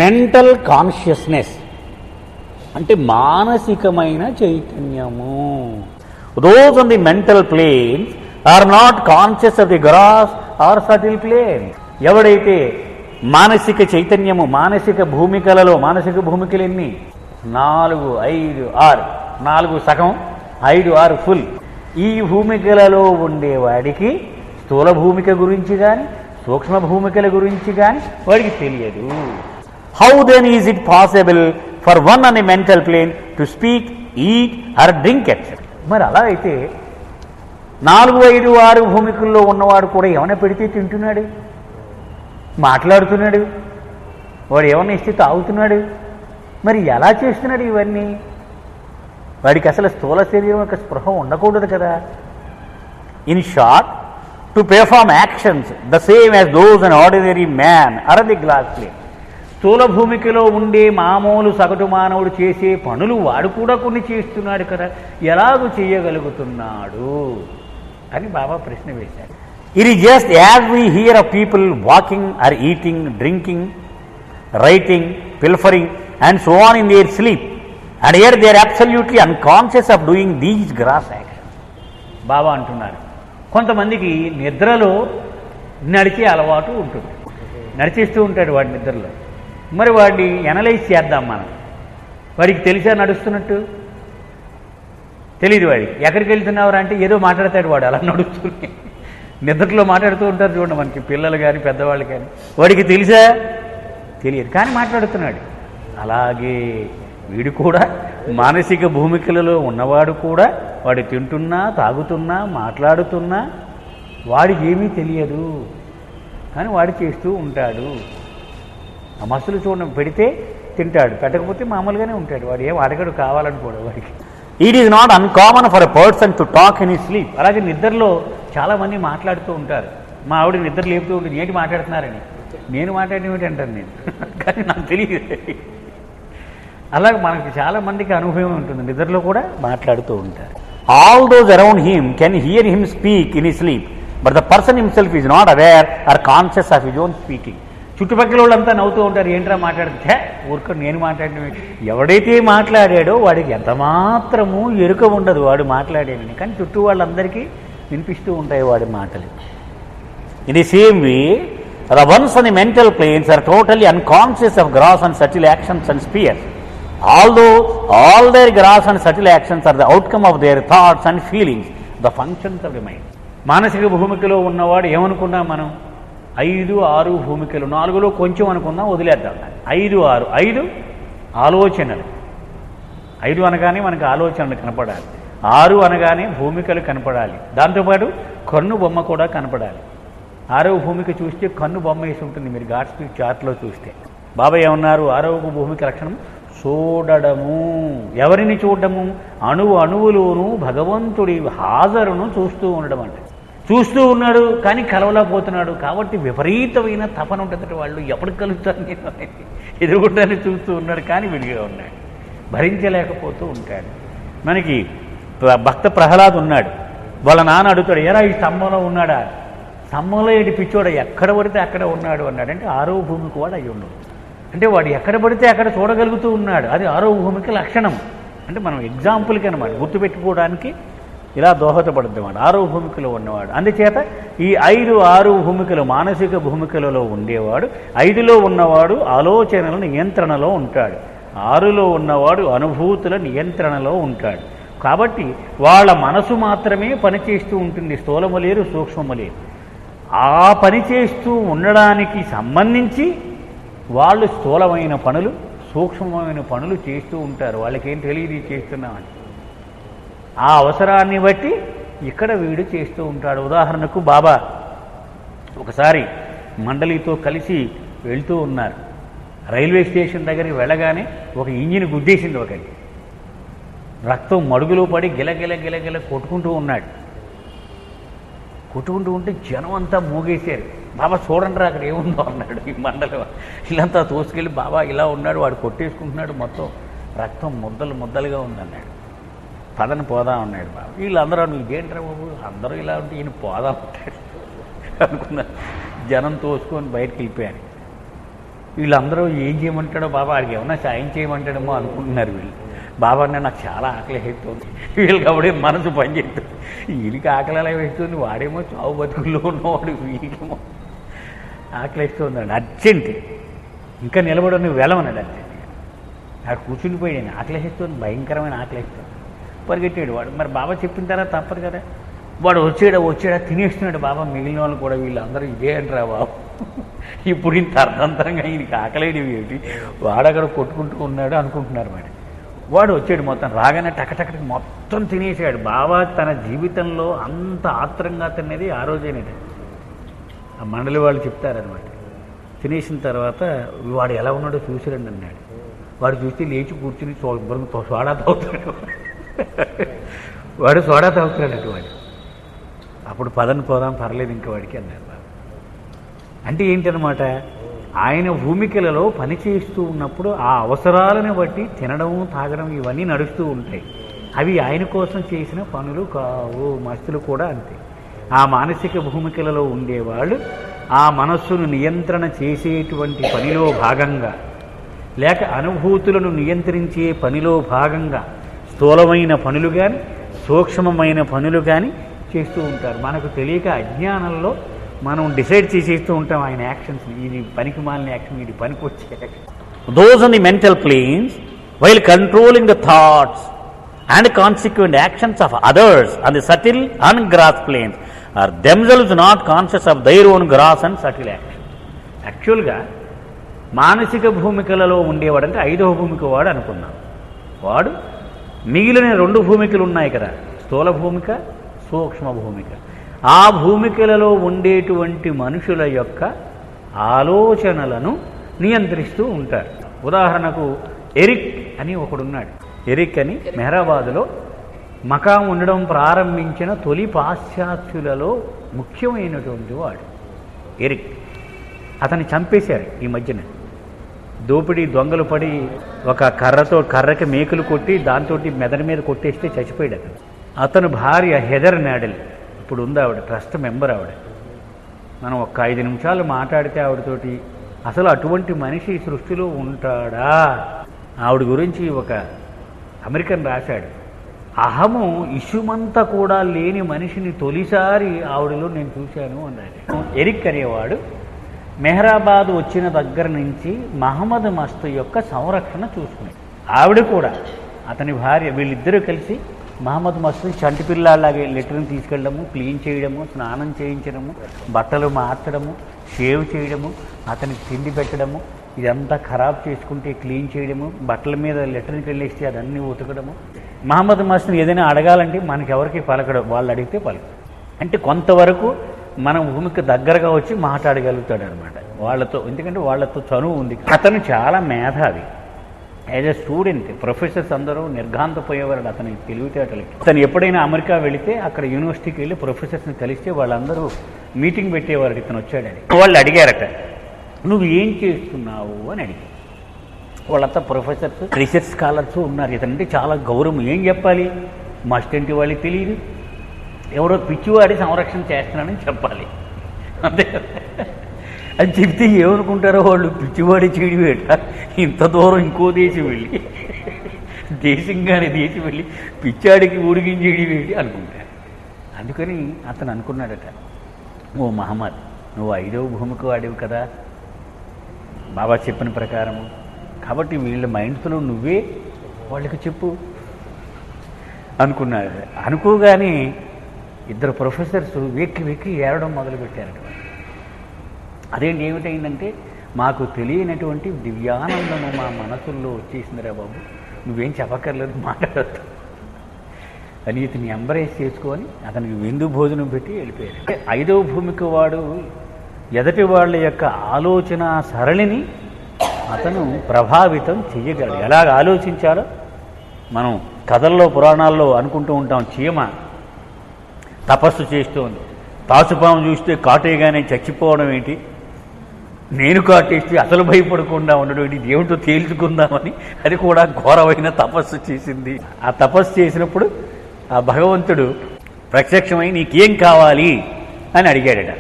Mental consciousness అంటే మానసికమైన చైతన్యము. Those on the mental planes are not conscious of the gross or subtle plane. ఎవడైతే మానసిక చైతన్యము, మానసిక భూమికలలో, మానసిక భూమికలు ఎన్ని? 4, 5, 6. 4 సగం, 5, 6 ఫుల్. ఈ భూమికలలో ఉండేవాడికి స్థూల భూమిక గురించి కానీ సూక్ష్మ భూమికల గురించి కానీ వాడికి తెలియదు. How then is it possible for one on a mental plane to speak, eat or drink etcetera? మరి అలా అయితే 4, 5, 6 భూమికల్లో ఉన్నవాడు కూడా ఏమైనా పెడితే తింటున్నాడు, మాట్లాడుతున్నాడు, వాడు ఏమైనా ఇస్తే తాగుతున్నాడు. మరి ఎలా చేస్తున్నాడు ఇవన్నీ? వాడికి అసలు స్థూల శరీరం యొక్క స్పృహ ఉండకూడదు కదా. In short, to perform actions the same as those an ordinary man or the gross plane. స్థూల భూమికలో ఉండే మామూలు సగటు మానవుడు చేసే పనులు వాడు కూడా కొన్ని చేస్తున్నాడు కదా, ఎలాగూ చేయగలుగుతున్నాడు అని బాబా ప్రశ్న వేశాడు. It is just as we hear of people walking or eating, drinking, writing, pilfering and so on in their sleep, and here they are absolutely unconscious of doing these gross action. బాబా అంటున్నారు, కొంతమందికి నిద్రలో నడిచే అలవాటు ఉంటుంది, నడిచేస్తూ ఉంటాడు వాడి నిద్రలో. మరి వాడిని ఎనలైజ్ చేద్దాం మనం. వాడికి తెలిసా నడుస్తున్నట్టు? తెలీదు. వాడికి ఎక్కడికి వెళ్తున్నావు అంటే ఏదో మాట్లాడతాడు వాడు అలా నడుస్తుంది. నిద్రలో మాట్లాడుతూ ఉంటారు చూడండి మనకి పిల్లలు కానీ పెద్దవాళ్ళు కానీ. వాడికి తెలిసా? తెలియదు, కానీ మాట్లాడుతున్నాడు. అలాగే వీడు కూడా మానసిక భూమికలలో ఉన్నవాడు కూడా వాడు తింటున్నా, తాగుతున్నా, మాట్లాడుతున్నా వాడికి ఏమీ తెలియదు, కానీ వాడు చేస్తూ ఉంటాడు. మసులు చూడండి, పెడితే తింటాడు, పెట్టకపోతే మామూలుగానే ఉంటాడు. వాడు ఏం అడగడు, కావాలనుకోడు వాడికి. It is not uncommon for a person to talk in his sleep. అలాగే నిద్రలో చాలామంది మాట్లాడుతూ ఉంటారు. మా ఆవిడ నిద్ర లేపుతూ ఉంటుంది, ఏంటి మాట్లాడుతున్నారని. నేను మాట్లాడేమిటి అంటాను నేను, కానీ నాకు తెలియదు. అలాగే మనకి చాలామందికి అనుభవం ఉంటుంది, నిద్రలో కూడా మాట్లాడుతూ ఉంటారు. All those around him can hear him speak in his sleep, but the person himself is not aware or conscious of his own speaking. చుట్టుపక్కల వాళ్ళంతా నవ్వుతూ ఉంటారు, ఏంట్రా మాట్లాడితే ఊరుకో నేను మాట్లాడిన. ఎవడైతే మాట్లాడాడో వాడికి ఎంత మాత్రము ఎరుక ఉండదు వాడు మాట్లాడేనని, కానీ చుట్టూ వాళ్ళందరికీ వినిపిస్తూ ఉంటాయి వాడి మాటలు. In the same way the ones on the mental planes are totally unconscious of gross and subtle actions and spheres, although all their gross and subtle actions are the outcome of their thoughts and feelings, the functions of the mind. మానసిక భూమికలో ఉన్నవాడు ఏమనుకున్నాం మనం? 5, 6 భూమికలు. 4లో కొంచెం అనుకుందాం, వదిలేద్దాం. 5, 6. 5 ఆలోచనలు. 5 అనగానే మనకు ఆలోచనలు కనపడాలి. 6 అనగానే భూమికలు కనపడాలి. దాంతోపాటు కన్ను బొమ్మ కూడా కనపడాలి. 6వ భూమిక చూస్తే కన్ను బొమ్మ వేసి ఉంటుంది, మీరు గాడ్ స్పీడ్ చార్ట్లో చూస్తే. బాబా ఏమన్నారు? 6వ భూమిక లక్షణం చూడడము. ఎవరిని చూడడము? అణువులోనూ భగవంతుడి హాజరును చూస్తూ ఉండడం. అంటే చూస్తూ ఉన్నాడు కానీ కలవలేకపోతున్నాడు, కాబట్టి విపరీతమైన తపన ఉంటుంది. వాళ్ళు ఎప్పటికి కలుగుతారు నేను అనేది ఎదురుగుండానే చూస్తూ ఉన్నాడు, కానీ విడిగా ఉన్నాడు, భరించలేకపోతూ ఉంటాడు. మనకి భక్త ప్రహ్లాద్ ఉన్నాడు. వాళ్ళ నాన్న అడుగుతాడు, ఎరా ఈ స్తంభంలో ఉన్నాడా? స్తంభంలో ఏటి పిచ్చోడ, ఎక్కడ పడితే అక్కడ ఉన్నాడు అన్నాడు. అంటే 6వ భూమికి వాడు అయ్యి ఉన్నాడు. అంటే వాడు ఎక్కడ పడితే అక్కడ చూడగలుగుతూ ఉన్నాడు, అది 6వ భూమికి లక్షణం. అంటే మనం ఎగ్జాంపుల్కి అనమాట, గుర్తుపెట్టుకోవడానికి ఇలా దోహదపడుద్ది అన్నమాట 6వ భూమికలో ఉన్నవాడు. అందుచేత ఈ 5, 6 భూమికలు మానసిక భూమికలలో ఉండేవాడు. 5లో ఉన్నవాడు ఆలోచనల నియంత్రణలో ఉంటాడు. 6లో ఉన్నవాడు అనుభూతుల నియంత్రణలో ఉంటాడు. కాబట్టి వాళ్ళ మనసు మాత్రమే పనిచేస్తూ ఉంటుంది, స్థూలము లేరు, సూక్ష్మము లేరు. ఆ పని చేస్తూ ఉండడానికి సంబంధించి వాళ్ళు స్థూలమైన పనులు, సూక్ష్మమైన పనులు చేస్తూ ఉంటారు. వాళ్ళకేం తెలియదు చేస్తున్నామని. ఆ అవసరాన్ని బట్టి ఇక్కడ వీడు చేస్తూ ఉంటాడు. ఉదాహరణకు బాబా ఒకసారి మండలితో కలిసి వెళ్తూ ఉన్నారు. రైల్వే స్టేషన్ దగ్గరికి వెళ్ళగానే ఒక ఇంజిన్ గుద్దేసింది ఒకటి. రక్తం మడుగులో పడి గిలగిల గిలగిల కొట్టుకుంటూ ఉన్నాడు. కొట్టుకుంటూ ఉంటే జనం అంతా మూగేశారు. బాబా చూడండి అక్కడ ఏముందో అన్నాడు. ఈ మండలం వీళ్ళంతా తోసుకెళ్ళి బాబా ఇలా ఉన్నాడు, వాడు కొట్టేసుకుంటున్నాడు, మొత్తం రక్తం ముద్దలు ముద్దలుగా ఉందన్నాడు. పదని పోదాం అన్నాడు బాబా. వీళ్ళందరూ నువ్వేంట్రా బాబు అందరూ ఇలా ఉంటే ఈయన పోదాం అంటాడు అనుకున్నారు. జనం తోసుకొని బయటకు వెళ్ళిపోయారు. వీళ్ళందరూ ఏం చేయమంటాడో బాబా వాడికి ఏమన్నా సాయం చేయమంటాడేమో అనుకుంటున్నారు వీళ్ళు. బాబా అన్న నాకు చాలా ఆకలి వేస్తుంది, వీళ్ళకి అప్పుడే మనసు పనిచేస్తుంది. వీళ్ళకి ఆకలి అలా వేస్తుంది, వాడేమో చావు బతుకుల్లో ఉన్నవాడు, వీళ్ళకేమో ఆకలి వేస్తుందండి. అర్జెంట్ ఇంకా నిలబడి నువ్వు వెళ్ళమన్నాడు. అర్జెంట్ ఆడు కూర్చుండిపోయాడు, ఆకలి వేస్తుంది, భయంకరమైన ఆకలి వేస్తుంది. పరిగెట్టాడు వాడు. మరి బాబా చెప్పిన తర్వాత తప్పదు కదా. వాడు వచ్చాడా తినేస్తున్నాడు బాబా. మిగిలిన వాళ్ళు కూడా వీళ్ళందరూ ఇదే అంటారా బాబు, ఇప్పుడు ఇంత అర్థంతరంగా ఈయనకి ఆకలేడు ఏమిటి, వాడక్కడ కొట్టుకుంటూ ఉన్నాడు అనుకుంటున్నారు మేడం. వాడు వచ్చాడు, మొత్తం రాగానే టకటకటి మొత్తం తినేసాడు. బాబా తన జీవితంలో అంత ఆత్రంగా తిన్నది ఆ రోజేనేది. ఆ మండలి వాళ్ళు చెప్తారనమాట. తినేసిన తర్వాత వాడు ఎలా ఉన్నాడో చూసిరండి అన్నాడు. వాడు చూస్తే లేచి కూర్చుని సోడా తాగుతాడు. వాడు సోడా తాగుతున్నాడు వాడు. అప్పుడు పదని పోదాం పర్లేదు ఇంక వాడికి అన్నారు బాబు. అంటే ఏంటనమాట, ఆయన భూమికలలో పనిచేస్తూ ఉన్నప్పుడు ఆ అవసరాలను బట్టి తినడం తాగడం ఇవన్నీ నడుస్తూ ఉంటాయి. అవి ఆయన కోసం చేసిన పనులు కావు. మస్తులు కూడా అంతే. ఆ మానసిక భూమికలలో ఉండేవాళ్ళు ఆ మనస్సును నియంత్రణ చేసేటువంటి పనిలో భాగంగా, లేక అనుభూతులను నియంత్రించే పనిలో భాగంగా స్థూలమైన పనులు కానీ సూక్ష్మమైన పనులు కానీ చేస్తూ ఉంటారు. మనకు తెలియక అజ్ఞానంలో మనం డిసైడ్ చేసేస్తూ ఉంటాం ఆయన యాక్షన్స్ని. ఇది పనికి మాలిన యాక్షన్, ఇది పనికి వచ్చే action. Those on the mental planes while controlling the thoughts and consequent actions of others on the subtle and gross planes are themselves not conscious of their own gross and subtle action. యాక్చువల్గా మానసిక భూమికలలో ఉండేవాడంటే 5వ భూమిక వాడు అనుకున్నాం. వాడు మిగిలిన 2 భూమికలు ఉన్నాయి కదా, స్థూల భూమిక సూక్ష్మ భూమిక. ఆ భూమికలలో ఉండేటువంటి మనుషుల యొక్క ఆలోచనలను నియంత్రిస్తూ ఉంటారు. ఉదాహరణకు ఎరిక్ అని ఒకడున్నాడు. ఎరిక్ అని మెహరాబాదులో మకాం ఉండడం ప్రారంభించిన తొలి పాశ్చాత్యులలో ముఖ్యమైనటువంటి వాడు ఎరిక్. అతన్ని చంపేశారు ఈ మధ్యన. దోపిడీ దొంగలు పడి ఒక కర్రకి మేకులు కొట్టి దాంతో మెదడు మీద కొట్టేస్తే చచ్చిపోయాడు అతను. అతను భార్య హెదర్ నాడెల్ ఇప్పుడు ఉంది, ఆవిడ ట్రస్ట్ మెంబర్. ఆవిడ మనం ఒక 5 నిమిషాలు మాట్లాడితే ఆవిడతోటి అసలు అటువంటి మనిషి సృష్టిలో ఉంటాడా, ఆవిడ గురించి ఒక అమెరికన్ రాశాడు. అహము ఇసుమంతా కూడా లేని మనిషిని తొలిసారి ఆవిడలో నేను చూశాను అన్నాడు. ఎరిక్ అనేవాడు మెహరాబాద్ వచ్చిన దగ్గర నుంచి మహమ్మద్ మస్తు యొక్క సంరక్షణ చూసుకునేది. ఆవిడ కూడా అతని భార్య, వీళ్ళిద్దరూ కలిసి మహమ్మద్ మస్తు చంటి పిల్లలాగే లెటర్ని తీసుకెళ్ళడము, క్లీన్ చేయడము, స్నానం చేయించడము, బట్టలు మార్చడము, షేవ్ చేయడము, అతనికి తిండి పెట్టడము, ఇదంతా ఖరాబ్ చేసుకుంటే క్లీన్ చేయడము, బట్టల మీద లెటర్కి వెళ్ళేస్తే అదన్నీ ఉతకడము. మహమ్మద్ మస్తుని ఏదైనా అడగాలంటే మనకెవరికి పలకడం, వాళ్ళు అడిగితే పలకడం. అంటే కొంతవరకు మనం భూమికి దగ్గరగా వచ్చి మాట్లాడగలుగుతాడు అనమాట వాళ్ళతో. ఎందుకంటే వాళ్ళతో చనువు ఉంది. అతను చాలా మేధావి. యాజ్ ఎ స్టూడెంట్ ప్రొఫెసర్స్ అందరూ నిర్ఘాంతపోయేవారు అతని తెలివితేటలకి. అతను ఎప్పుడైనా అమెరికా వెళితే అక్కడ యూనివర్సిటీకి వెళ్ళి ప్రొఫెసర్స్ని కలిస్తే వాళ్ళందరూ మీటింగ్ పెట్టేవారు. ఇతను వచ్చాడని వాళ్ళు అడిగారట, నువ్వు ఏం చేస్తున్నావు అని అడిగారు. వాళ్ళంతా ప్రొఫెసర్స్, రీసెర్చ్ స్కాలర్స్ ఉన్నారు. ఇతనంటే చాలా గౌరవం. ఏం చెప్పాలి, మస్టంటి వాళ్ళకి తెలియదు, ఎవరో పిచ్చివాడి సంరక్షణ చేస్తున్నానని చెప్పాలి అంతే. అని చెప్తే ఏమనుకుంటారో వాళ్ళు, పిచ్చివాడి చెడి వేట ఇంత దూరం ఇంకో దేశం వెళ్ళి, దేశంగానే దేశం వెళ్ళి పిచ్చాడికి ఊరిగించేడి వేటి అనుకుంటారు. అందుకని అతను అనుకున్నాడట, ఓ మహమ్మద్, నువ్వు 5వ భూమికి వాడివి కదా బాబా చెప్పిన ప్రకారము, కాబట్టి వీళ్ళ మైండ్స్లో నువ్వే వాళ్ళకి చెప్పు అనుకున్నాడు. అనుకోగానే 2 ప్రొఫెసర్స్ వెక్కి ఏడడం మొదలుపెట్టారట. అదేంటి, ఏమిటైందంటే, మాకు తెలియనటువంటి దివ్యానందము మా మనసుల్లో వచ్చేసిందిరా బాబు, నువ్వేం చెప్పక్కర్లేదు, మాట్లాడద్దు అని ఇతని ఎంబరేజ్ చేసుకొని అతనికి విందు భోజనం పెట్టి వెళ్ళిపోయారు. 5వ భూమికి వాడు ఎదటి వాళ్ళ యొక్క ఆలోచన సరళిని అతను ప్రభావితం చెయ్యగలడు. ఎలాగ ఆలోచించాలో మనం కథల్లో పురాణాల్లో అనుకుంటూ ఉంటాం. చీమ తపస్సు చేస్తోంది, తాచుపాము చూస్తే కాటేగానే చచ్చిపోవడం ఏంటి, నేను కాటేస్తే అసలు భయపడకుండా ఉండడం ఏంటి, దేవుడితో తేల్చుకుందామని అది కూడా ఘోరమైన తపస్సు చేసింది. ఆ తపస్సు చేసినప్పుడు ఆ భగవంతుడు ప్రత్యక్షమై నీకేం కావాలి అని అడిగాడట.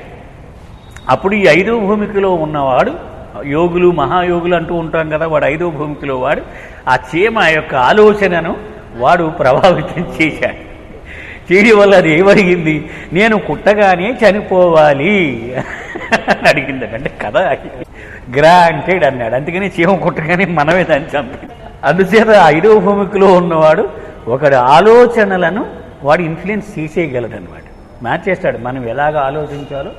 అప్పుడు ఈ 5వ భూమికలో ఉన్నవాడు యోగులు మహాయోగులు అంటూ ఉంటాం కదా, వాడు 5వ భూమికలో వాడు ఆ చీమ యొక్క ఆలోచనను వాడు ప్రభావితం చేశాడు. చేయడం వల్ల అది ఏమడిగింది, నేను కుట్టగానే చనిపోవాలి అని అడిగిందట. అంటే కథ గ్రాంటెడ్ అన్నాడు. అందుకని చీమ కుట్టగానే మనమే దాన్ని చంపి. అందుచేత 5వ భూమికలో ఉన్నవాడు ఒకటి ఆలోచనలను వాడు ఇన్ఫ్లుయెన్స్ చేసేయగలడు అనమాట, మార్చేస్తాడు. మనం ఎలాగ ఆలోచించాలో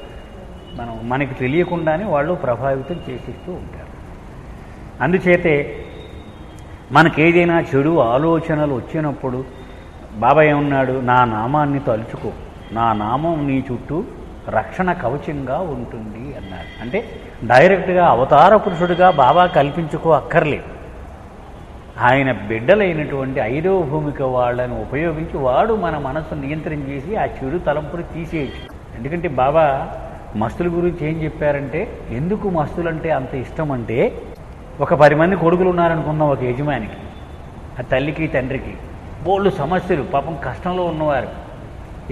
మనకి తెలియకుండానే వాళ్ళు ప్రభావితం చేసిస్తూ ఉంటారు. అందుచేతే మనకేదైనా చెడు ఆలోచనలు వచ్చినప్పుడు బాబా ఏమన్నాడు, నా నామాన్ని తలుచుకో, నా నామం నీ చుట్టూ రక్షణ కవచంగా ఉంటుంది అన్నాడు. అంటే డైరెక్ట్గా అవతార పురుషుడిగా బాబా కల్పించుకో అక్కర్లేదు. ఆయన బిడ్డలైనటువంటి 5వ భూమిక వాళ్ళని ఉపయోగించి వాడు మన మనస్సు నియంత్రణ చేసి ఆ చెడు తలంపుని తీసేయచ్చు. ఎందుకంటే బాబా మస్తుల గురించి ఏం చెప్పారంటే, ఎందుకు మస్తులంటే అంత ఇష్టం అంటే, ఒక 10 మంది కొడుకులు ఉన్నారనుకుందాం ఒక యజమానికి, ఆ తల్లికి తండ్రికి బోళ్ళు సమస్యలు, పాపం కష్టంలో ఉన్నవారు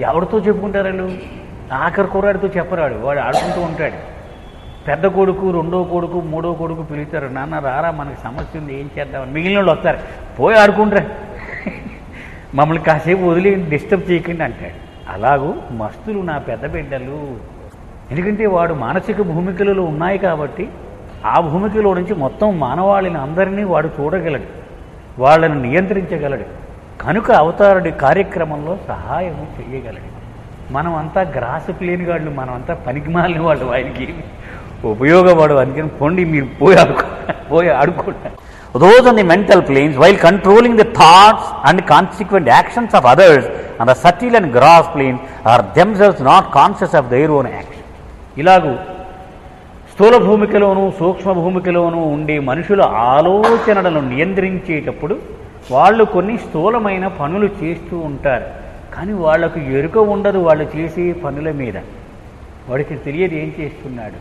ఎవరితో చెప్పుకుంటారు వాళ్ళు? ఆఖరి కుర్రాడితో చెప్పరాడు, వాడు ఆడుకుంటూ ఉంటాడు. పెద్ద కొడుకు, 2వ కొడుకు, 3వ కొడుకు పిలుస్తారు, నాన్న రారా మనకి సమస్య ఉంది ఏం చేద్దామని. మిగిలిన వాళ్ళు వస్తారు, పోయి ఆడుకుంటారా, మమ్మల్ని కాసేపు వదిలి డిస్టర్బ్ చేయకండి అంటాడు. అలాగూ మస్తులు నా పెద్ద బిడ్డలు. ఎందుకంటే వాడు మానసిక భూమికలలో ఉన్నాయి కాబట్టి ఆ భూమికలో నుంచి మొత్తం మానవాళిని అందరినీ వాడు చూడగలడు, వాళ్ళని నియంత్రించగలడు. కనుక అవతారుడి కార్యక్రమంలో సహాయము చేయగలడు. మనమంతా గ్రాసు ప్లేని వాళ్ళు, మనమంతా పనికిమాలిన వాళ్ళు, ఆయనకి ఉపయోగపడు. అందుకని పొండి మీరు పోయి ఆడుకోండి. Those on the mental planes, while controlling the thoughts and consequent actions of others on the subtle and gross plane, are themselves not conscious of their own action. ఇలాగూ స్థూల భూమికలోనూ సూక్ష్మ భూమికలోనూ ఉండే మనుషుల ఆలోచనలను నియంత్రించేటప్పుడు వాళ్ళు కొన్ని స్థూలమైన పనులు చేస్తూ ఉంటారు, కానీ వాళ్లకు ఎరుక ఉండదు వాళ్ళు చేసే పనుల మీద. వాడికి తెలియదు ఏం చేస్తున్నాడు.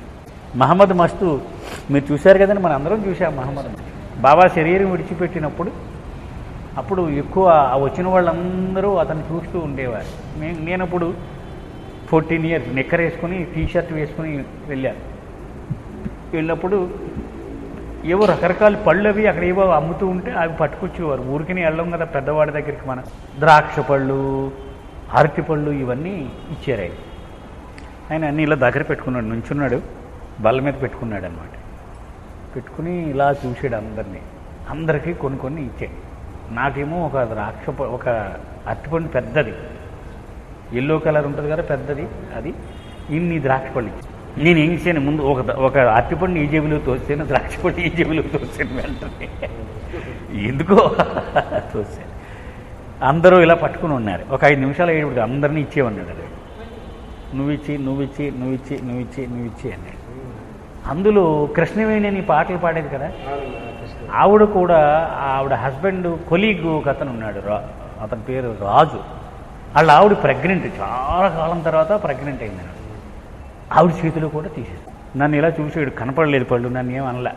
మహమ్మద్ మస్తు మీరు చూశారు కదండి, మన అందరం చూసాం. మహమ్మద్ బాబా శరీరం విడిచిపెట్టినప్పుడు అప్పుడు ఎక్కువ వచ్చిన వాళ్ళందరూ అతను చూస్తూ ఉండేవారు. నేనప్పుడు 14 years నిక్కర్ వేసుకుని టీషర్ట్ వేసుకుని వెళ్ళినప్పుడు ఏవో రకరకాల పళ్ళు అవి అక్కడ ఏవో అమ్ముతూ ఉంటే అవి పట్టుకొచ్చేవారు. ఊరికనే వెళ్ళం కదా పెద్దవాడి దగ్గరికి, మన ద్రాక్ష పళ్ళు, అరటి పళ్ళు ఇవన్నీ ఇచ్చారు. ఆయన అన్నీ ఇలా దగ్గర పెట్టుకున్నాడు, నుంచున్నాడు, బల్ల మీద పెట్టుకున్నాడు అనమాట. పెట్టుకుని ఇలా చూసాడు అందరికీ కొన్ని ఇచ్చాడు. నాకేమో ఒక ఒక అరటిపండు పెద్దది, ఎల్లో కలర్ ఉంటుంది కదా పెద్దది, అది ఇన్ని ద్రాక్ష పళ్ళు ఇచ్చాను. నేను ఏం చేశాను, ముందు ఒక అరటిపండు ఈ జేబులో తోసాను, ద్రాక్ష పళ్ళు ఈ జేబులో తోసాను. వెంటనే ఎందుకో తోసాను. అందరూ ఇలా పట్టుకుని ఉన్నారు. ఒక 5 నిమిషాలు అయ్యేప్పుడు అందరినీ ఇచ్చేవన్నాడు. అది నువ్విచ్చి అన్నాడు. అందులో కృష్ణవేణి అని పాటలు పాడేది కదా, ఆవిడ కూడా, ఆవిడ హస్బెండ్ కొలీగ్ ఒక అతను ఉన్నాడు, అతని పేరు రాజు. ఆవిడ ప్రెగ్నెంట్, చాలా కాలం తర్వాత ప్రెగ్నెంట్ అయింది. ఆవిడ చేతిలో కూడా తీసేసి నన్ను ఇలా చూసాడు. కనపడలేదు పళ్ళు, నన్ను ఏమనలా,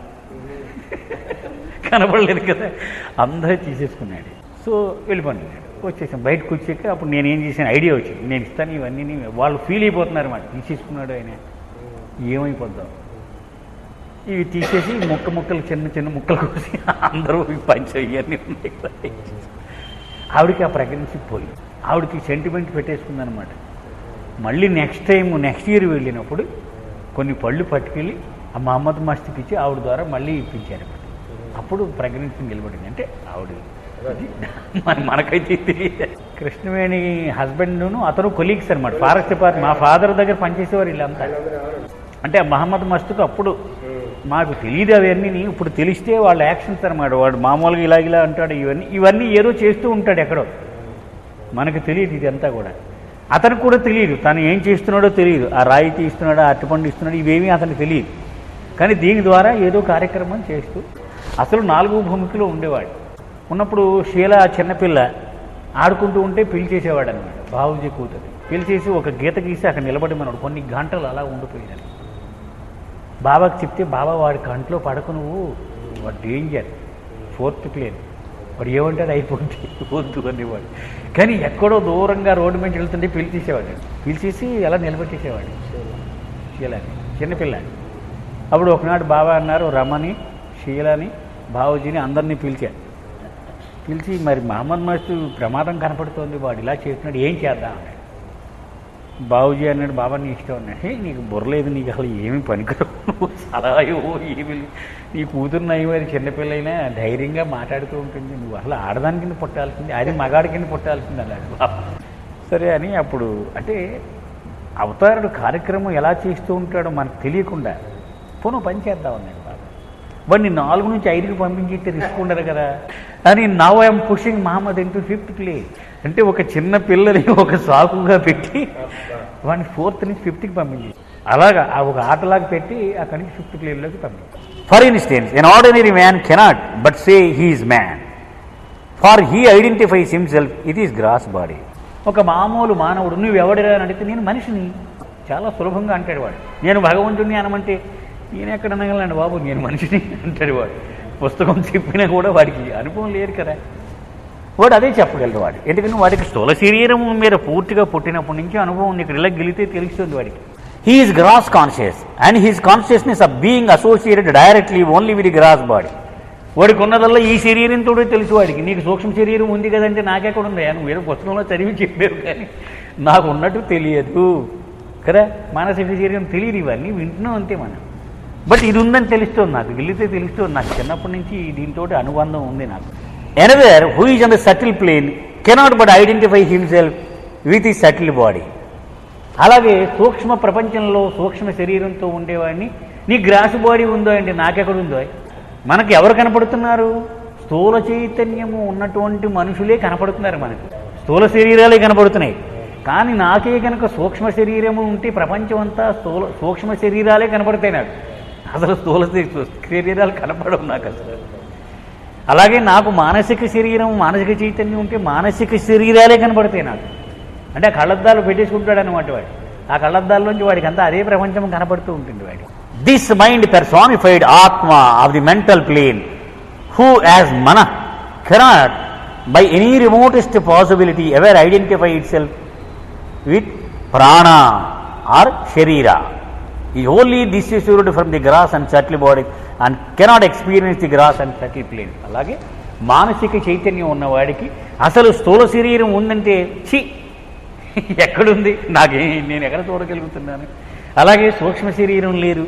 కనపడలేదు కదా, అందరూ తీసేసుకున్నాడు. సో వెళ్ళిపోయినాడు. వచ్చేసాం, బయటకు వచ్చాక అప్పుడు నేనేం చేశాను, ఐడియా వచ్చింది, నేను ఇస్తాను ఇవన్నీ. వాళ్ళు ఫీల్ అయిపోతున్నారు మాట, తీసేసుకున్నాడు ఆయన, ఏమైపోద్దాం. ఇవి తీసేసి ముక్కలు చిన్న ముక్కలు కోసి అందరూ ఇవన్నీ ఉన్నాయి. ఆవిడకి ఆ ప్రెగ్నెన్సీ పోయి ఆవిడకి సెంటిమెంట్ పెట్టేసుకుందనమాట. మళ్ళీ నెక్స్ట్ ఇయర్ వెళ్ళినప్పుడు కొన్ని పళ్ళు పట్టుకెళ్ళి ఆ మహమ్మద్ మస్తికి ఇచ్చి ఆవిడ ద్వారా మళ్ళీ ఇప్పించారు. అప్పుడు ప్రెగ్నెన్సీ నిలబడింది. అంటే ఆవిడ మనకైతే తెలియదు. కృష్ణవేణి హస్బెండ్ను అతను కొలీగ్స్ అనమాట, ఫారెస్ట్ డిపార్ట్మెంట్, మా ఫాదర్ దగ్గర పనిచేసేవారు వీళ్ళంతా. అంటే ఆ మహమ్మద్ మస్తుకు అప్పుడు మాకు తెలియదు అవన్నీ, ఇప్పుడు తెలిస్తే వాళ్ళ యాక్షన్స్ అనమాట. వాడు మామూలుగా ఇలా అంటాడు, ఇవన్నీ ఏదో చేస్తూ ఉంటాడు ఎక్కడో, మనకు తెలియదు ఇదంతా కూడా. అతనికి కూడా తెలియదు తను ఏం చేస్తున్నాడో తెలియదు. ఆ రాయి తీస్తున్నాడు, ఆ అరటిపండు ఇస్తున్నాడు, ఇవేమీ అతనికి తెలియదు. కానీ దీని ద్వారా ఏదో కార్యక్రమం చేస్తూ అసలు 4వ భూమికలో ఉండేవాడు. ఉన్నప్పుడు షీలా చిన్నపిల్ల ఆడుకుంటూ ఉంటే పిలిచేసేవాడు అనమాట, బాబుజీ కూతురు. పిలిచేసి ఒక గీత గీసి అక్కడ నిలబడి మనవాడు కొన్ని గంటలు అలా ఉండిపోయాడు. బాబాకి చెప్తే బాబా వాడి కంట్లో పడకు, నువ్వు వాడు డేంజర్, 4th plane, వాడు ఏమంటాడు అయిపోయింది వద్దు అనేవాడు. కానీ ఎక్కడో దూరంగా రోడ్డు మీద వెళ్తుంటే పిలిచేసేవాడు. పిలిచేసి అలా నిలబెట్టేసేవాడు. ఇలా చిన్నపిల్ల అప్పుడు ఒకనాడు బాబా అన్నారు, రమణి, షీలని, బాబుజీని అందరినీ పిలిచి మరి మహమ్మద్ మస్తు ప్రమాదం కనపడుతోంది, వాడు ఇలా చేస్తున్నాడు, ఏం చేద్దాం అన్నాడు. బాబుజీ అన్నాడు, బాబా నీ ఇష్టం అన్నాడు. నీకు బుర్రలేదు, నీకు అసలు ఏమి పనికిరావు, నువ్వు సలహాయో ఏమి, నీ కూతురు నయ్యి మరి చిన్నపిల్లైనా ధైర్యంగా మాట్లాడుతూ ఉంటుంది, నువ్వు అసలు ఆడదాని కింద పుట్టాల్సింది, అది మగాడి కింద పుట్టాల్సింది అన్నాడు బాబా. సరే అని అప్పుడు అంటే అవతారుడు కార్యక్రమం ఎలా చేస్తూ ఉంటాడో మనకు తెలియకుండా పోను పని చేద్దాం అన్నాడు బాబా. వాడిని 4 నుంచి 5కి పంపించితే రిస్క్ ఉండదు కదా అని now I'm pushing Mohammed into 5th place. అంటే ఒక చిన్న పిల్లని ఒక సాకుగా పెట్టి వాడిని 4th నుంచి 5థ్కి పంపించి అలాగా ఒక ఆటలాగా పెట్టి అక్కడి నుంచి 5th ప్లేస్లోకి పంపించి. For instance an ordinary man cannot but say he is man, for he identifies himself it is gross body. ఒక మామూలు మానవుడు నువ్వు ఎవడిరా అని అడిగితే నేను మనిషిని చాలా సులభంగా అంటాడు వాడు. నేను భగవంతుడిని అనమంటే నేను ఎక్కడ అనగలండి బాబు, నేను మనిషిని అంటాడు వాడు. పుస్తకం చెప్పినా కూడా వాడికి అనుభవం లేదు కదా, వాడు అదే చెప్పగలడు వాడు. ఎందుకంటే వాడికి స్థూల శరీరం మీద పూర్తిగా పుట్టినప్పటి నుంచి అనుభవం ఉంది. ఇక్కడ ఇలా గెలితే తెలుస్తుంది వాడికి. He is gross conscious and his consciousness of being associated directly only with gross body. వాడికి ఉన్నదల్లా ఈ శరీరంతో తెలుసు వాడికి. నీకు సూక్ష్మ శరీరం ఉంది కదంటే నాకెక్కడ ఉందా, నువ్వు ఏదో పుస్తకంలో చదివి చెప్పారు కానీ నాకు ఉన్నట్టు తెలియదు కదా. మానసిక శరీరం తెలియదు, ఇవన్నీ వింటున్నాం అంతే మనం. బట్ ఇది ఉందని తెలుస్తుంది నాకు, వెళితే తెలుస్తుంది నాకు. చిన్నప్పటి నుంచి దీంతో అనుబంధం ఉంది నాకు. Another who is on the subtle plane cannot but identify himself with ఈ సటిల్ బాడీ. అలాగే సూక్ష్మ ప్రపంచంలో సూక్ష్మ శరీరంతో ఉండేవాడిని నీ గ్రాస్ బాడీ ఉందో అంటే నాకెక్కడ ఉందో. మనకి ఎవరు కనపడుతున్నారు? స్థూల చైతన్యము ఉన్నటువంటి మనుషులే కనపడుతున్నారు మనకు, స్థూల శరీరాలే కనపడుతున్నాయి. కానీ నాకే కనుక సూక్ష్మ శరీరము ఉంటే ప్రపంచం అంతా సూక్ష్మ శరీరాలే కనపడతాయి నాకు. అసలు స్థూల శరీరాలు కనపడవు నాకు అసలు. అలాగే నాకు మానసిక శరీరం, మానసిక చైతన్యం ఉంటే మానసిక శరీరాలే కనపడతాయి నాకు. అంటే ఆ కళ్ళద్దాలు పెట్టేసుకుంటాడు అనమాట వాడు. ఆ కళ్ళద్దాల్లోంచి వాడికి అంతా అదే ప్రపంచం కనపడుతూ ఉంటుంది వాడికి. దిస్ మైండ్ personified ఆత్మ of the mental plane who as mana cannot by any remotest possibility ever identify itself with prana or sharira is only dissociated from the gross and subtle body and cannot experience the gross and subtle plane. అలాగే మానసిక చైతన్యం ఉన్నవాడికి అసలు స్థూల శరీరం ఉందంటే ఛీ ఎక్కడుంది, నేను ఎక్కడ చూడగలుగుతున్నాను. అలాగే సూక్ష్మ శరీరం లేదు,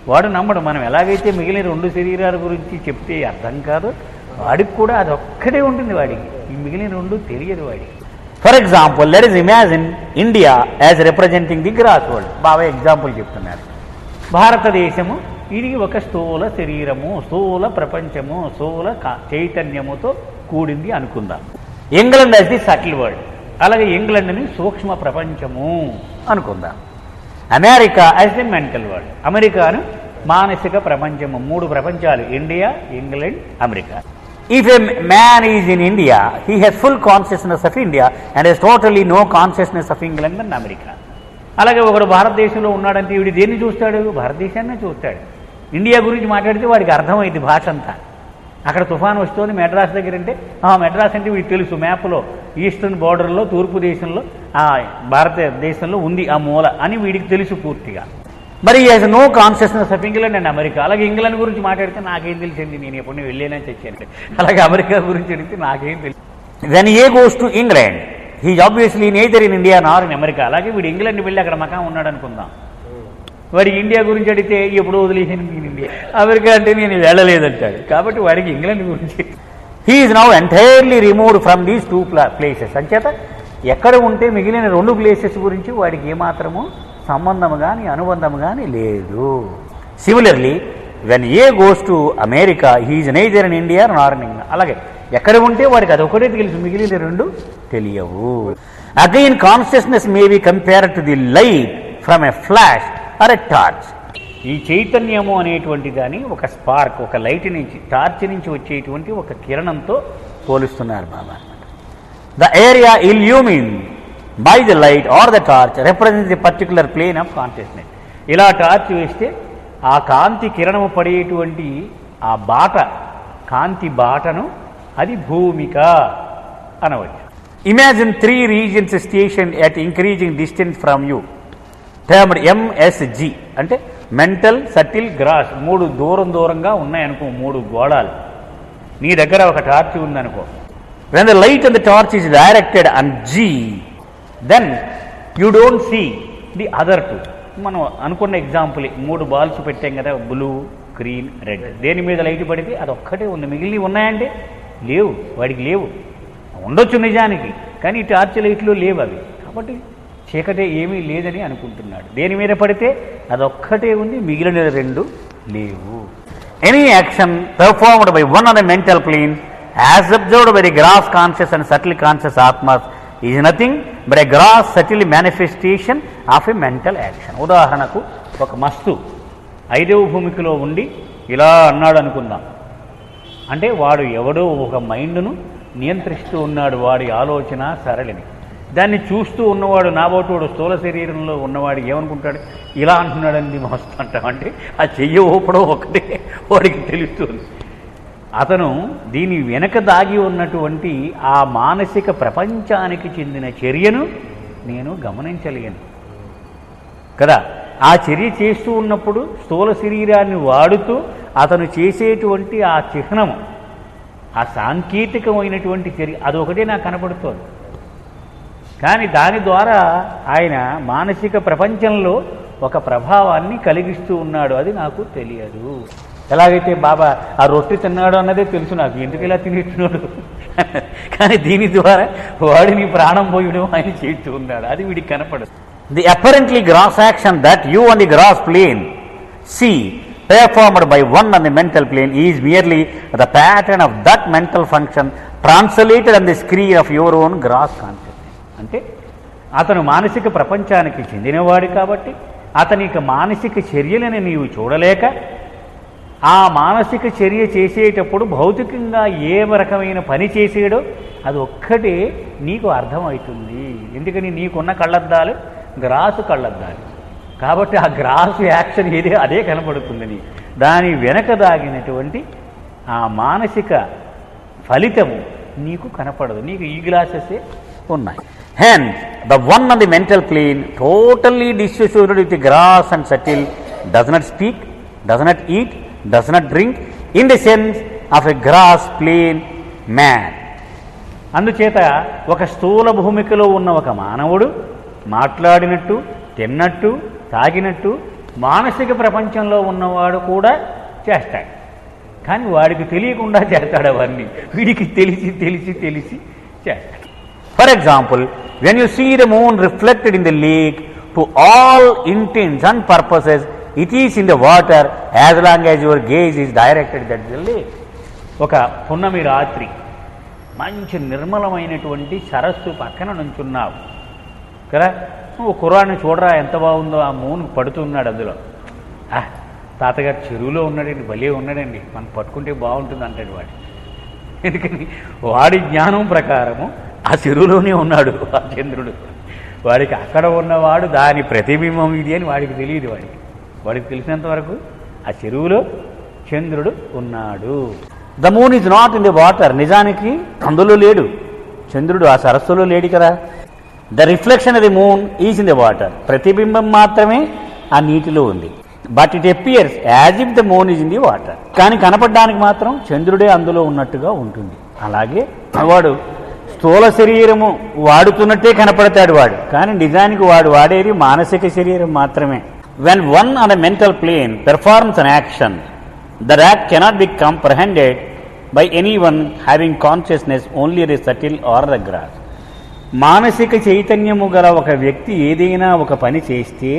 వాడు నమ్మడు. మనం ఎలాగైతే మిగిలిన 2 శరీరాల గురించి చెప్తే అర్థం కాదు, వాడికి కూడా అది ఒక్కటే ఉంటుంది వాడికి, ఈ మిగిలిన 2 తెలియదు వాడికి. For example let us imagine India as representing the gross world. బాగా ఎగ్జాంపుల్ చెప్తున్నారు. భారతదేశము ఇది ఒక స్థూల శరీరము, స్థూల ప్రపంచము, స్థూల చైతన్యముతో కూడింది అనుకుందాం. England as the subtle world, అలాగే ఇంగ్లాండ్ని సూక్ష్మ ప్రపంచము అనుకుందాం. America as the mental world, అమెరికాను మానసిక ప్రపంచము. 3 ప్రపంచాలు, India, England, America. If a man is in India he has full consciousness of India and he's totally no consciousness of England and America. అలాగే ఒకడు భారతదేశంలో ఉన్నాడంటే వీడు దేన్ని చూస్తాడు? భారతదేశాన్నే చూస్తాడు. ఇండియా గురించి మాట్లాడితే వాడికి అర్థమైంది భాష అంతా. అక్కడ తుఫాను వస్తుంది మెడ్రాస్ దగ్గర అంటే మెడ్రాస్ అంటే వీడికి తెలుసు, మ్యాప్లో ఈస్టర్న్ బార్డర్లో తూర్పు దేశంలో భారతదేశంలో ఉంది ఆ మూల అని వీడికి తెలుసు పూర్తిగా. మరి has no consciousness of England and America. అలాగే ఇంగ్లాండ్ గురించి మాట్లాడితే నాకేం తెలిసింది, నేను ఎప్పుడు వెళ్ళేనని తెచ్చాను. అలాగే అమెరికా గురించి అడిగితే నాకేం తెలుసు. When A goes to England he obviously neither in India nor in America. అలాగే వీడు ఇంగ్లాండ్ వెళ్ళి అక్కడ మకాం ఉన్నాడు అనుకుందాం. వాడికి ఇండియా గురించి అడిగితే ఎప్పుడు వదిలేసాను నేను ఇండియా, అమెరికా అంటే నేను వెళ్ళలేదంటాడు. కాబట్టి వాడికి ఇంగ్లాండ్ గురించి he is now entirely removed from these 2 places. అంచేత ఎక్కడ ఉంటే మిగిలిన 2 ప్లేసెస్ గురించి వాడికి ఏమాత్రము సంబంధం కానీ అనుబంధం కానీ లేదు. Similarly when A goes to America he is neither in India nor in England. అలాగే ఎక్కడ ఉంటే వాడికి అదొకటే తెలుసు, మిగిలిన 2 తెలియవు. Again consciousness may be compared to the light from a flash or a torch. ఈ చైతన్యము అనేటువంటి దాన్ని ఒక స్పార్క్, ఒక లైట్ నుంచి, టార్చ్ నుంచి వచ్చేటువంటి ఒక కిరణంతో పోలుస్తున్నారు బాబా. The area illumine by the light or the torch represents the particular plane of consciousness. ఇలా టార్చ్ వేస్తే ఆ కాంతి కిరణము పడేటువంటి ఆ బాట, కాంతి బాటను అది భూమిక అనవచ్చు. Imagine 3 regions station at increasing distance from you termed MSG. అంటే మెంటల్, సటిల్, గ్రాస్ 3 దూరంగా ఉన్నాయనుకో, 3 గోళాలు. నీ దగ్గర ఒక టార్చ్ ఉందనుకో. When the light and the torch is directed and జీ, then you don't see the other 2. మనం అనుకున్న ఎగ్జాంపుల్ 3 బాల్స్ పెట్టాం కదా, బ్లూ, గ్రీన్, రెడ్. దేని మీద లైట్ పడితే అది ఒక్కటే ఉంది, మిగిలినవి ఉన్నాయంటే లేవు, వాడికి లేవు. ఉండొచ్చు నిజానికి, కానీ ఈ టార్చ్ లైట్లు లేవు అవి, కాబట్టి చీకటే ఏమీ లేదని అనుకుంటున్నాడు. దేని మీద పడితే అదొక్కటే ఉంది, మిగిలిన 2 లేవు. Any action performed by one on the mental plane as observed by the gross conscious and subtle conscious ఆత్మాస్ is nothing but a gross subtle manifestation of a mental action. ఉదాహరణకు ఒక మస్తు 5వ భూమికలో ఉండి ఇలా అన్నాడు అనుకుందాం. అంటే వాడు ఎవడో ఒక మైండ్ను నియంత్రిస్తూ ఉన్నాడు, వాడి ఆలోచన సరళిని. దాన్ని చూస్తూ ఉన్నవాడు, నాబోటోడు స్థూల శరీరంలో ఉన్నవాడు ఏమనుకుంటాడు, ఇలా అంటున్నాడండి మస్తు అంటాం. అంటే ఆ చెయ్యి ఊపడం ఒకటే వాడికి తెలుస్తుంది. అతను దీని వెనక దాగి ఉన్నటువంటి ఆ మానసిక ప్రపంచానికి చెందిన చర్యను నేను గమనించలేను కదా. ఆ చర్య చేస్తూ ఉన్నప్పుడు స్థూల శరీరాన్ని వాడుతూ అతను చేసేటువంటి ఆ చిహ్నము, ఆ సాంకేతికమైనటువంటి చర్య, అదొకటే నాకు కనపడుతోంది. కానీ దాని ద్వారా ఆయన మానసిక ప్రపంచంలో ఒక ప్రభావాన్ని కలిగిస్తూ ఉన్నాడు, అది నాకు తెలియదు. ఎలాగైతే బాబా ఆ రొట్టె తిన్నాడు అన్నదే తెలుసు నాకు, ఎందుకు ఇలా తినేస్తున్నాడు, కానీ దీని ద్వారా వాడిని ప్రాణం పోయడం ఆయన చేస్తూ ఉన్నాడు, అది వీడికి కనపడదు. The apparently gross action that you on the gross plane see performed by one on the mental plane is merely the pattern of that mental function translated on the screen of your own gross consciousness. అంటే అతను మానసిక ప్రపంచానికి చెందినవాడు కాబట్టి అతనికి మానసిక చర్యలను నీవు చూడలేక ఆ మానసిక చర్య చేసేటప్పుడు భౌతికంగా ఏ రకమైన పని చేసేయడో అది ఒక్కటే నీకు అర్థమవుతుంది. ఎందుకని నీకున్న కళ్ళద్దాలు గ్రాసు కళ్ళద్దాలు కాబట్టి ఆ గ్రాస్ యాక్షన్ ఏదే అదే కనబడుతుంది నీకు. దాని వెనక దాగినటువంటి ఆ మానసిక ఫలితము నీకు కనపడదు, నీకు ఈ గ్లాసెసే ఉన్నాయి. Hence the one on the mental plane totally dissociated with the gross and subtle does not speak, does not eat, does not drink in the sense of a gross plane man. అందుచేత ఒక స్థూల భూమికలో ఉన్న ఒక మానవుడు మాట్లాడినట్టు, తిన్నట్టు, తాగినట్టు మానసిక ప్రపంచంలో ఉన్నవాడు కూడా చేస్తాడు, కానీ వాడికి తెలియకుండా చేస్తాడు. అవన్నీ వీడికి తెలిసి తెలిసి తెలిసి చేస్తాడు. For example, when you see the moon reflected in the lake, to all intents and purposes it is in the water as long as your gaze is directed that the lake. ఒక పున్నమి రాత్రి మంచి నిర్మలమైనటువంటి సరస్సు పక్కన నుంచున్నావు కదా, నువ్వు కుర్రాన్ని చూడరా ఎంత బాగుందో, ఆ మూన్ పడుతున్నాడు అందులో. తాతగారు చెరువులో ఉన్నాడండి, భలే ఉన్నాడండి, మనం పట్టుకుంటే బాగుంటుంది అంటాడు వాడు. ఎందుకని వాడి జ్ఞానం ప్రకారము ఆ చెరువులోనే ఉన్నాడు ఆ చంద్రుడు. వాడికి అక్కడ ఉన్నవాడు దాని ప్రతిబింబం ఇది అని వాడికి తెలియదు. వాడికి తెలిసినంత వరకు ఆ చెరువులో చంద్రుడు ఉన్నాడు. The moon is not in the water. నిజానికి అందులో లేడు చంద్రుడు, ఆ సరస్సులో లేడు కదా. The reflection of the moon is in the water. ప్రతిబింబం మాత్రమే ఆ నీటిలో ఉంది. But it appears as if the moon is in the water. కానీ కనపడడానికి మాత్రం చంద్రుడే అందులో ఉన్నట్టుగా ఉంటుంది. అలాగే వాడు స్థూల శరీరము వాడుతున్నట్టే కనపడతాడు వాడు, కానీ నిజానికి వాడు వాడేది మానసిక శరీరం మాత్రమే. When one on a mental plane performs an action, that act cannot be comprehended by anyone having consciousness only as a subtle or the gross. మానసిక చైతన్యము గల ఒక వ్యక్తి ఏదైనా ఒక పని చేస్తే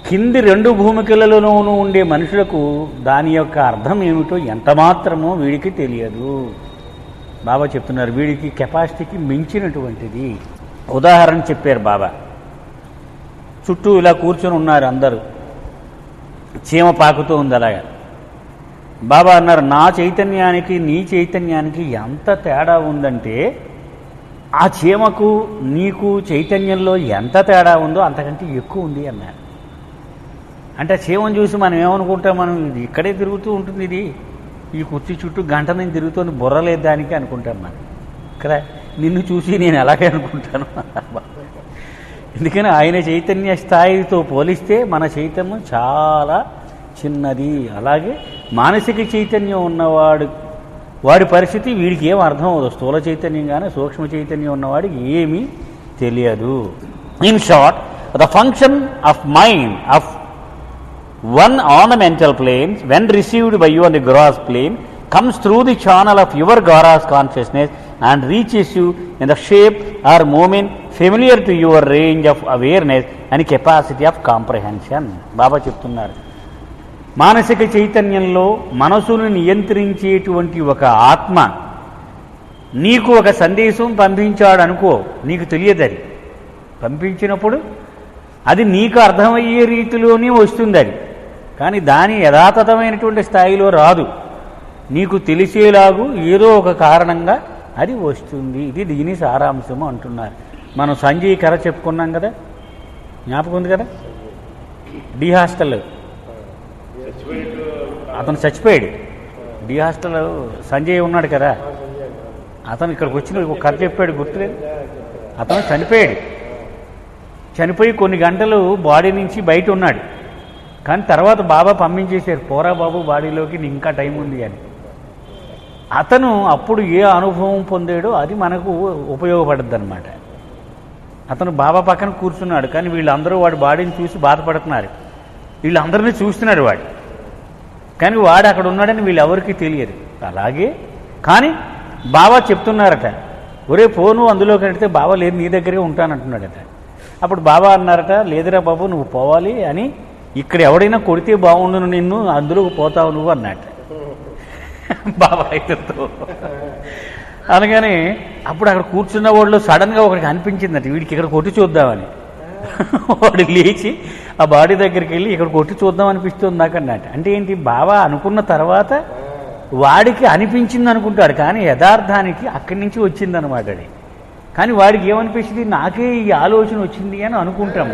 కింది 2 భూమికలలోనూ ఉండే మనుషులకు దాని యొక్క అర్థం ఏమిటో ఎంత మాత్రమో వీడికి తెలియదు. బాబా చెప్తున్నారు వీడికి కెపాసిటీకి మించినటువంటిది. ఉదాహరణ చెప్పారు బాబా. చుట్టూ ఇలా కూర్చొని ఉన్నారు అందరూ, చీమ పాకుతూ ఉంది అలాగా. బాబా అన్నారు నా చైతన్యానికి నీ చైతన్యానికి ఎంత తేడా ఉందంటే ఆ చీమకు నీకు చైతన్యంలో ఎంత తేడా ఉందో అంతకంటే ఎక్కువ ఉంది అన్నారు. అంటే చీమను చూసి మనం ఏమనుకుంటాం, మనం ఇది ఇక్కడే తిరుగుతూ ఉంటుంది, ఇది ఈ కుర్చీ చుట్టూ గంట నుంచి తిరుగుతుంది, బుర్రలేదు దానికి అనుకుంటాం మనం కదా. నిన్ను చూసి నేను అలాగే అనుకుంటాను. ఎందుకని ఆయన చైతన్య స్థాయితో పోలిస్తే మన చైతన్యం చాలా చిన్నది. అలాగే మానసిక చైతన్యం ఉన్నవాడు వాడి పరిస్థితి వీడికి ఏం అర్థం అవ్వదు. స్థూల చైతన్యం కానీ సూక్ష్మ చైతన్యం ఉన్నవాడికి ఏమీ తెలియదు. In short, the function of mind of one on the mental planes, when received by you on the gross plane, comes through the channel of your gross consciousness and reaches you in the shape or movement familiar to your range of awareness and capacity of comprehension. బాబా చెప్తున్నారు, మానసిక చైతన్యంలో మనసును నియంత్రించేటువంటి ఒక ఆత్మ నీకు ఒక సందేశం పంపించాడు అనుకో, నీకు తెలియదు. అది పంపించినప్పుడు అది నీకు అర్థమయ్యే రీతిలోనే వస్తుంది. అది కానీ దాని యథాతథమైనటువంటి స్థాయిలో రాదు. నీకు తెలిసేలాగూ ఏదో ఒక కారణంగా అది వస్తుంది. ఇది దీని సారాంశము అంటున్నారు. మనం సంజయ్ కథ చెప్పుకున్నాం కదా, జ్ఞాపకం ఉంది కదా. డి హాస్టల్ అతను చచ్చిపోయాడు. డి హాస్టల్ సంజయ్ ఉన్నాడు కదా, అతను ఇక్కడికి వచ్చిన ఒక కథ చెప్పాడు, గుర్తులేదు. అతను చనిపోయాడు. చనిపోయి కొన్ని గంటలు బాడీ నుంచి బయట ఉన్నాడు. కానీ తర్వాత బాబా పంపించేశారు, పోరా బాబు బాడీలోకి, నీకు ఇంకా టైం ఉంది అని. అతను అప్పుడు ఏ అనుభవం పొందాడో అది మనకు ఉపయోగపడుద్ది అనమాట. అతను బాబా పక్కన కూర్చున్నాడు, కానీ వీళ్ళందరూ వాడి బాడీని చూసి బాధపడుతున్నారు. వీళ్ళందరినీ చూస్తున్నాడు వాడు, కానీ వాడు అక్కడ ఉన్నాడని వీళ్ళెవరికీ తెలియదు. అలాగే కానీ బాబా చెప్తున్నారట, ఒరే ఫోను అందులో కడితే బాబా లేదు, నీ దగ్గరే ఉంటానంటున్నాడట. అప్పుడు బాబా అన్నారట, లేదురా బాబు నువ్వు పోవాలి అని, ఇక్కడ ఎవడైనా కొడితే బాగుండును నిన్ను, అందులోకి పోతావు నువ్వు అన్నట్ట బాబా ఇతరుతో. అనగానే అప్పుడు అక్కడ కూర్చున్న వాళ్ళు సడన్గా ఒకరికి అనిపించిందట, వీడికి ఇక్కడ కొట్టి చూద్దామని. వాడు లేచి ఆ బాడీ దగ్గరికి వెళ్ళి ఇక్కడ కొట్టి చూద్దాం అనిపిస్తుంది నాకు అన్నట్టు. అంటే ఏంటి, బాబా అనుకున్న తర్వాత వాడికి అనిపించింది అనుకుంటాడు, కానీ యథార్థానికి అక్కడి నుంచి వచ్చిందనమాట అది. కానీ వాడికి ఏమనిపించింది, నాకే ఈ ఆలోచన వచ్చింది అని అనుకుంటాం.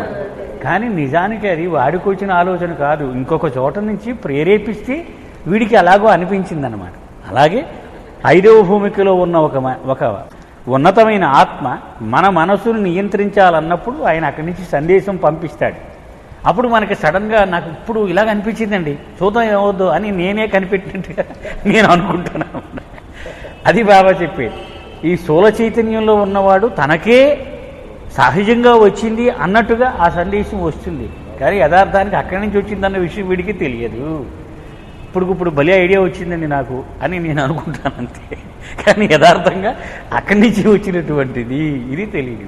కానీ నిజానికి అది వాడికి వచ్చిన ఆలోచన కాదు, ఇంకొక చోట నుంచి ప్రేరేపిస్తే వీడికి అలాగో అనిపించిందనమాట. అలాగే 5వ భూమికలో ఉన్న ఒక ఉన్నతమైన ఆత్మ మన మనసును నియంత్రించాలన్నప్పుడు ఆయన అక్కడి నుంచి సందేశం పంపిస్తాడు. అప్పుడు మనకి సడన్గా నాకు ఇప్పుడు ఇలాగ అనిపించిందండి, చూద్దాం ఏమవుద్దు అని నేనే కనిపెట్టినట్టుగా నేను అనుకుంటున్నాను. అది బాబా చెప్పేది. ఈ స్థూల చైతన్యంలో ఉన్నవాడు తనకే సహజంగా వచ్చింది అన్నట్టుగా ఆ సందేశం వస్తుంది, కానీ యథార్థానికి అక్కడి నుంచి వచ్చిందన్న విషయం వీడికి తెలియదు. ఇప్పుడు భలే ఐడియా వచ్చిందండి నాకు అని నేను అనుకుంటాను అంతే, కానీ యథార్థంగా అక్కడి నుంచి వచ్చినటువంటిది ఇది తెలియదు.